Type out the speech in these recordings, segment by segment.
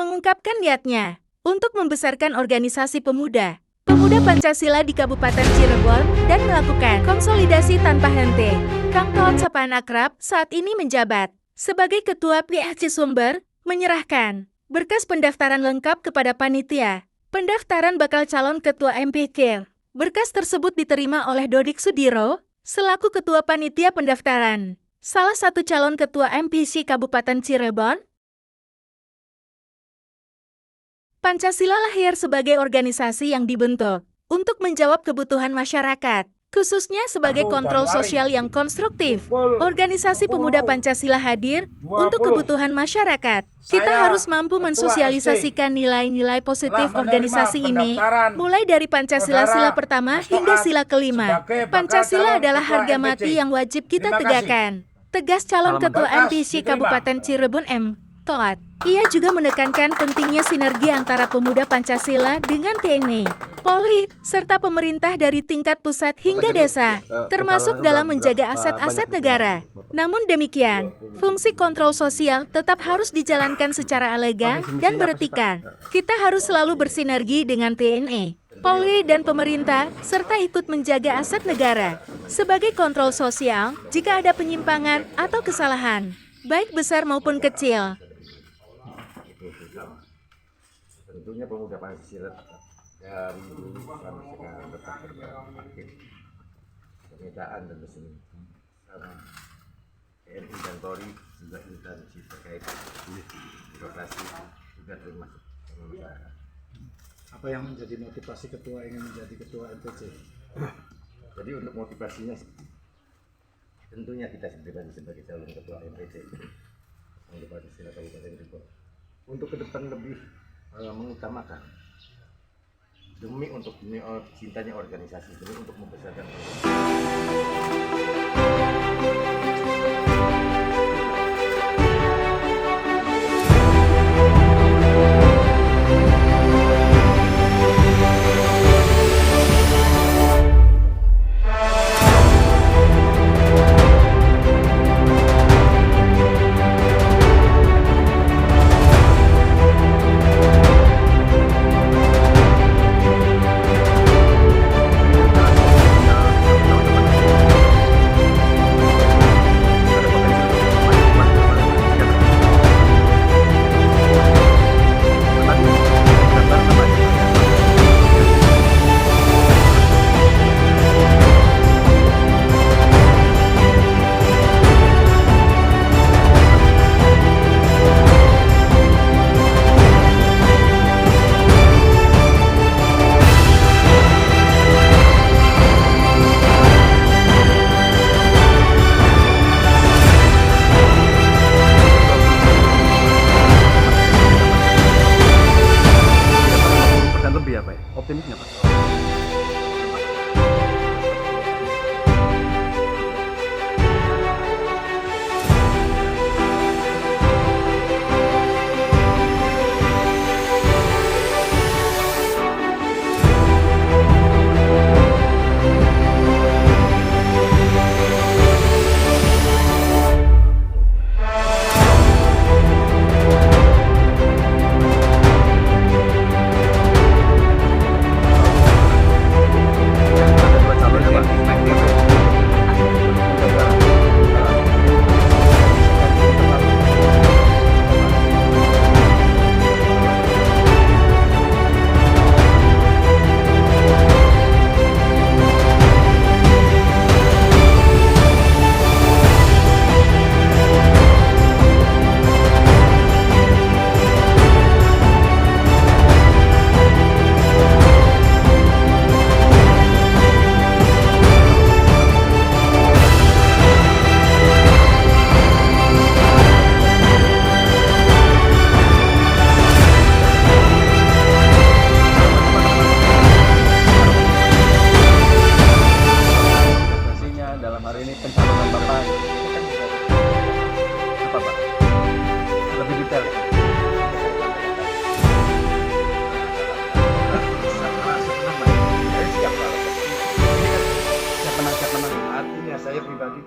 mengungkapkan niatnya untuk membesarkan organisasi pemuda Pancasila di Kabupaten Cirebon dan melakukan konsolidasi tanpa henti. Kang Toot sapaan akrab saat ini menjabat sebagai Ketua PHC Sumber, menyerahkan berkas pendaftaran lengkap kepada panitia pendaftaran bakal calon Ketua MPK. Berkas tersebut diterima oleh Dodik Sudiro selaku Ketua Panitia Pendaftaran, salah satu calon Ketua MPC Kabupaten Cirebon. Pancasila lahir sebagai organisasi yang dibentuk untuk menjawab kebutuhan masyarakat, khususnya sebagai kontrol sosial yang konstruktif. Organisasi Pemuda Pancasila hadir untuk kebutuhan masyarakat. Kita harus mampu mensosialisasikan nilai-nilai positif organisasi ini, mulai dari Pancasila sila pertama hingga sila kelima. Pancasila adalah harga mati yang wajib kita tegakkan. Tegas calon Ketua MPC Kabupaten Cirebon M. Toot. Ia juga menekankan pentingnya sinergi antara pemuda Pancasila dengan TNI, Polri, serta pemerintah dari tingkat pusat hingga desa, termasuk dalam menjaga aset-aset negara. Namun demikian, fungsi kontrol sosial tetap harus dijalankan secara elegan dan beretika. Kita harus selalu bersinergi dengan TNI, Polri, dan pemerintah, serta ikut menjaga aset negara. Sebagai kontrol sosial, jika ada penyimpangan atau kesalahan, baik besar maupun kecil, tentunya pemuda Pancasila dari dulu sampai sekarang tetap berbakti kemitraan dan kesenian sama TNI dan Polri juga instansi terkait birokrasi juga termasuk masyarakat. Apa yang menjadi motivasi ketua ingin menjadi ketua MPC? Jadi untuk motivasinya tentunya kita sebagai calon ketua MPC Pemuda Pancasila Kabupaten Cirebon untuk ke depan lebih mengutamakan demi cintanya organisasi, demi untuk membesarkan optimisnya Pak?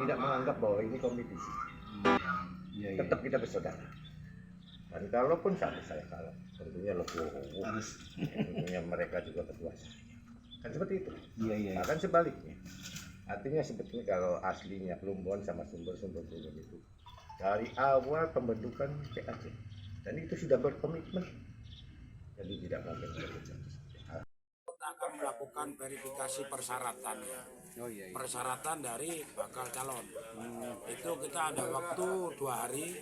tidak menganggap bahwa ini kompetisi. Tetap kita bersaudara. Dan kalaupun sampai saya kalah, tentunya Legowo, tentunya mereka juga berkuasa. Kan seperti itu. Iya. Bahkan sebaliknya. Artinya sebetulnya kalau aslinya Plumbon sama sumber-sumber Plumbon itu dari awal pembentukan PAC, dan itu sudah berkomitmen, jadi tidak mungkin Kita akan melakukan verifikasi persyaratan ya. Oh iya. Persyaratan dari bakal calon. Itu kita ada waktu 2 hari.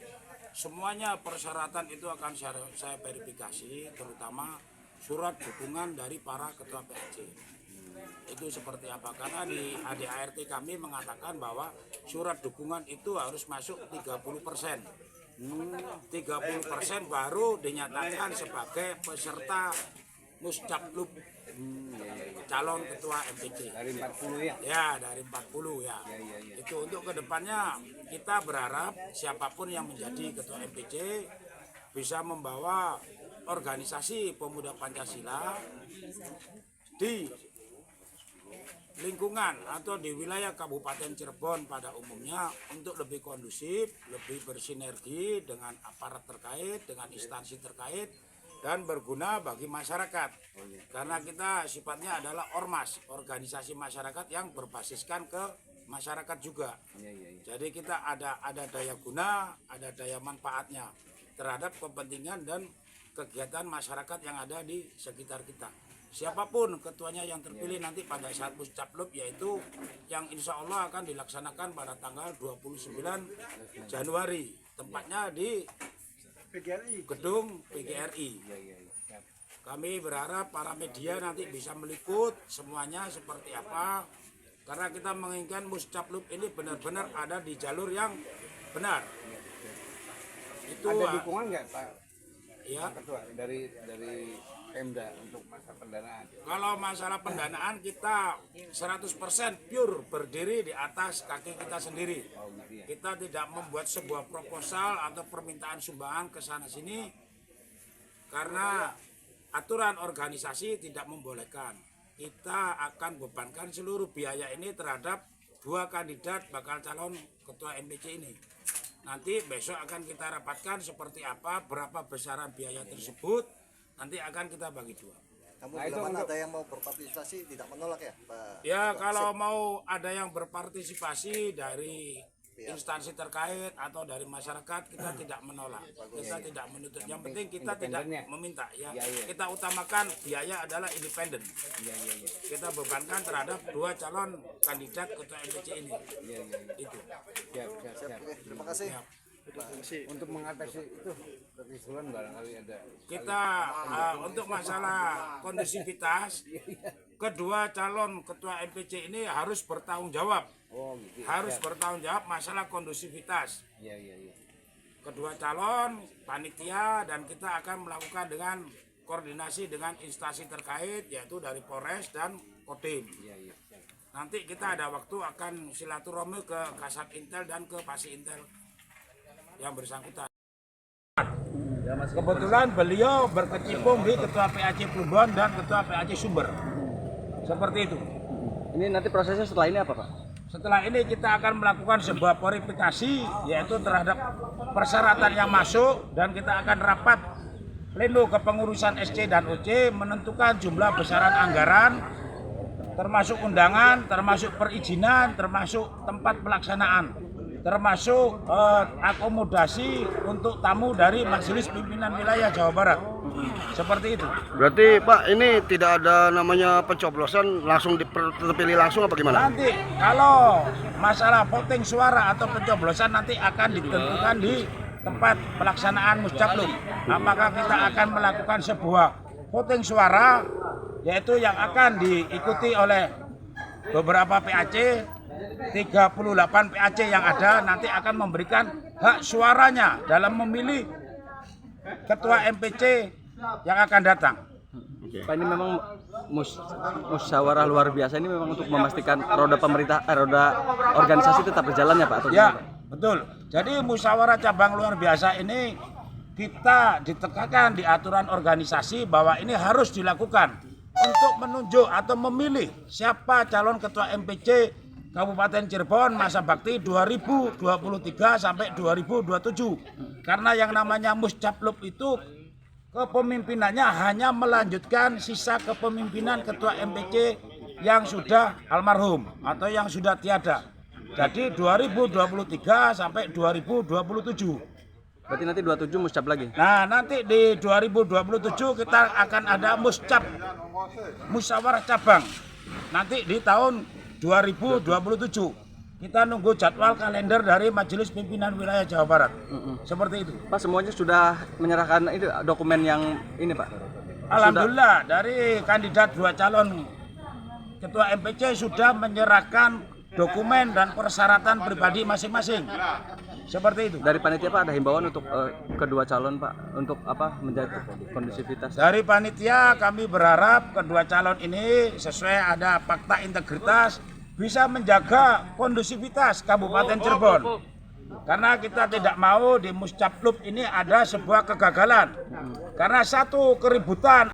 Semuanya persyaratan itu akan saya verifikasi, terutama surat dukungan dari para ketua PAC. Itu seperti apa? Karena di ADART kami mengatakan bahwa surat dukungan itu harus masuk 30%. 30% baru dinyatakan sebagai peserta Muscaplub calon ketua MPC. Dari 40 ya? Ya, dari 40 ya. Itu untuk kedepannya kita berharap siapapun yang menjadi ketua MPC bisa membawa organisasi pemuda Pancasila di lingkungan atau di wilayah Kabupaten Cirebon pada umumnya untuk lebih kondusif, lebih bersinergi dengan aparat terkait, dengan instansi terkait, dan berguna bagi masyarakat. Karena kita sifatnya adalah ormas, organisasi masyarakat yang berbasiskan ke masyarakat juga. Jadi kita ada daya guna, ada daya manfaatnya terhadap kepentingan dan kegiatan masyarakat yang ada di sekitar kita. Siapapun ketuanya yang terpilih nanti pada saat Muscaplub, yaitu yang insya Allah akan dilaksanakan pada tanggal 29 Januari. Tempatnya di gedung PGRI. Kami berharap para media nanti bisa meliput semuanya seperti apa. Karena kita menginginkan Muscaplub ini benar-benar ada di jalur yang benar. Itu Ada dukungan nggak Pak ya. Ketua dari Pemda untuk masa pendanaan? Kalau masalah pendanaan kita 100% pure berdiri di atas kaki kita sendiri. Kita tidak membuat sebuah proposal atau permintaan sumbangan ke sana sini karena aturan organisasi tidak membolehkan. Kita akan bebankan seluruh biaya ini terhadap 2 kandidat bakal calon ketua MPC ini. Nanti besok akan kita rapatkan seperti apa, berapa besaran biaya tersebut. Nanti akan kita bagi 2. Namun bila mana ada yang mau berpartisipasi tidak menolak ya Pak? Ya kalau mau ada yang berpartisipasi dari instansi terkait atau dari masyarakat, kita tidak menolak, kita tidak menutup. Yang penting kita tidak meminta ya. Kita utamakan biaya adalah independen. Kita bebankan terhadap 2 calon kandidat ketua MPC ini. Itu. Siap. Oke, terima kasih. Untuk mengatasi itu kekisulan barangkali ada. Kita untuk masalah kondusivitas, kedua calon ketua MPC ini harus bertanggung jawab. Harus bertanggung jawab masalah kondusivitas. Kedua calon, panitia, dan kita akan melakukan dengan koordinasi dengan instansi terkait, yaitu dari Polres dan Kodim. Nanti kita ada waktu akan silaturahmi ke Kasat Intel dan ke Pasi Intel yang bersangkutan. Kebetulan beliau berkecimpung di Ketua PAC Plumbon dan Ketua PAC Sumber. Seperti itu. Ini nanti prosesnya setelah ini apa Pak? Setelah ini kita akan melakukan sebuah verifikasi, yaitu terhadap persyaratan yang masuk, dan kita akan rapat pleno kepengurusan SC dan OC menentukan jumlah besaran anggaran, termasuk undangan, termasuk perizinan, termasuk tempat pelaksanaan, termasuk akomodasi untuk tamu dari Majelis Pimpinan Wilayah Jawa Barat. Seperti itu. Berarti Pak, ini tidak ada namanya pencoblosan, langsung terpilih langsung apa gimana? Nanti kalau masalah voting suara atau pencoblosan nanti akan ditentukan di tempat pelaksanaan Muscaplub. Apakah kita akan melakukan sebuah voting suara, yaitu yang akan diikuti oleh beberapa PAC, 38 PAC yang ada nanti akan memberikan hak suaranya dalam memilih ketua MPC yang akan datang. Pak, ini memang musyawarah luar biasa ini memang untuk memastikan roda organisasi tetap berjalan ya Pak? Atau Ya, betul. Jadi musyawarah cabang luar biasa ini kita ditekankan di aturan organisasi bahwa ini harus dilakukan untuk menunjuk atau memilih siapa calon ketua MPC Kabupaten Cirebon masa bakti 2023 sampai 2027. Karena yang namanya Muscaplub itu kepemimpinannya hanya melanjutkan sisa kepemimpinan Ketua MPC yang sudah almarhum atau yang sudah tiada. Jadi 2023 sampai 2027. Berarti nanti 27 muscap lagi. Nah, nanti di 2027 kita akan ada muscap, musyawarah cabang. Nanti di tahun 2027. Kita nunggu jadwal kalender dari Majelis Pimpinan Wilayah Jawa Barat. Seperti itu. Pak, semuanya sudah menyerahkan itu dokumen yang ini, Pak. Alhamdulillah dari kandidat 2 calon Ketua MPC sudah menyerahkan dokumen dan persyaratan pribadi masing-masing. Seperti itu. Dari panitia, Pak, ada himbauan untuk kedua calon, Pak, untuk apa menjaga kondusivitas. Dari panitia kami berharap kedua calon ini sesuai ada fakta integritas bisa menjaga kondusivitas Kabupaten Cirebon. Karena kita tidak mau di Muscaplub ini ada sebuah kegagalan. Karena satu keributan